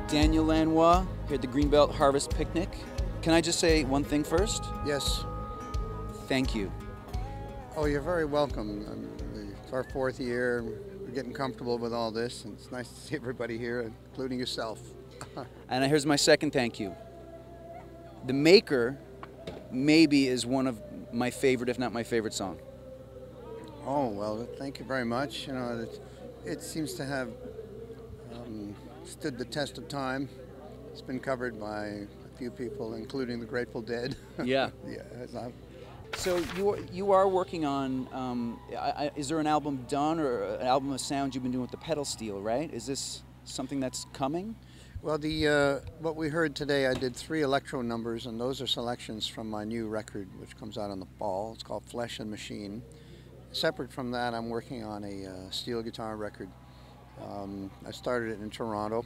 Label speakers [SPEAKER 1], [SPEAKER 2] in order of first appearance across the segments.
[SPEAKER 1] Daniel Lanois here at the Greenbelt Harvest Picnic. Can I just say one thing first?
[SPEAKER 2] Yes.
[SPEAKER 1] Thank you.
[SPEAKER 2] Oh, you're very welcome. It's our 4th year. We're getting comfortable with all this, and it's nice to see everybody here, including yourself.
[SPEAKER 1] And here's my second thank you. The Maker maybe is one of my favorite, if not my favorite song.
[SPEAKER 2] Oh, well, thank you very much. You know, it seems to have stood the test of time. It's been covered by a few people, including the Grateful Dead.
[SPEAKER 1] Yeah.
[SPEAKER 2] Yeah.
[SPEAKER 1] So you are working on, is there an album done or an album of sounds you've been doing with the pedal steel, right? Is this something that's coming?
[SPEAKER 2] Well, what we heard today, I did 3 electro numbers, and those are selections from my new record, which comes out in the fall. It's called Flesh and Machine. Separate from that, I'm working on a steel guitar record. I started it in Toronto,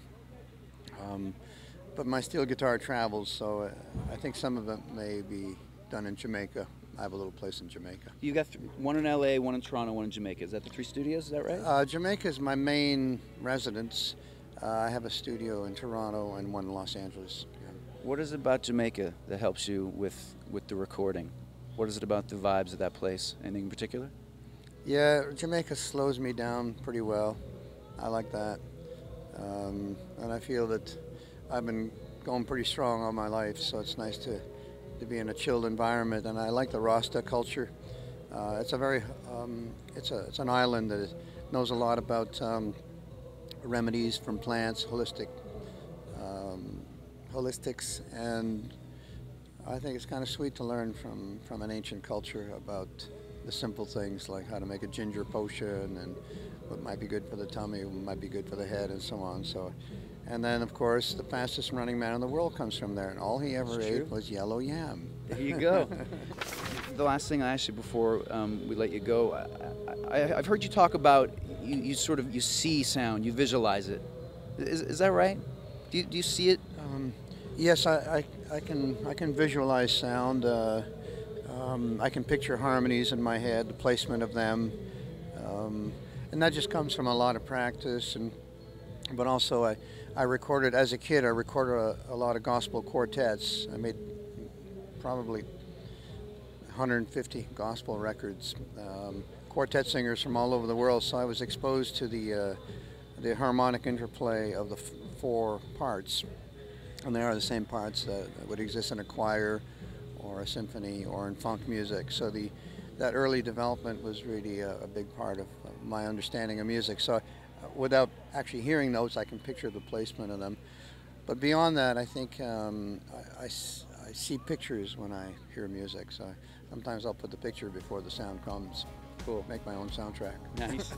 [SPEAKER 2] but my steel guitar travels, so I think some of it may be done in Jamaica. I have a little place in Jamaica.
[SPEAKER 1] You got one in LA, one in Toronto, one in Jamaica. Is that the 3 studios? Is that right?
[SPEAKER 2] Jamaica is my main residence. I have a studio in Toronto and one in Los Angeles. Yeah.
[SPEAKER 1] What is it about Jamaica that helps you with the recording? What is it about the vibes of that place? Anything in particular?
[SPEAKER 2] Yeah, Jamaica slows me down pretty well. I like that. And I feel that I've been going pretty strong all my life, so it's nice to be in a chilled environment. And I like the Rasta culture. It's a very, it's an island that knows a lot about remedies from plants, holistics, and I think it's kind of sweet to learn from an ancient culture about the simple things like how to make a ginger potion and what might be good for the tummy, what might be good for the head, and so on. So, and then of course the fastest running man in the world comes from there, and all he ever ate was yellow yam.
[SPEAKER 1] There you go. The last thing I asked you before we let you go, I've heard you talk about you see sound, you visualize it. Is that right? Do you see it?
[SPEAKER 2] Yes, I can visualize sound. I can picture harmonies in my head, the placement of them, and that just comes from a lot of practice. But also, I recorded as a kid. I recorded a lot of gospel quartets. I made probably 150 gospel records. Quartet singers from all over the world. So I was exposed to the harmonic interplay of the 4 parts, and they are the same parts that would exist in a choir or a symphony or in funk music. So that early development was really a big part of my understanding of music. So without actually hearing notes, I can picture the placement of them. But beyond that, I think I see pictures when I hear music. So sometimes I'll put the picture before the sound comes.
[SPEAKER 1] Cool.
[SPEAKER 2] Make my own soundtrack.
[SPEAKER 1] Nice.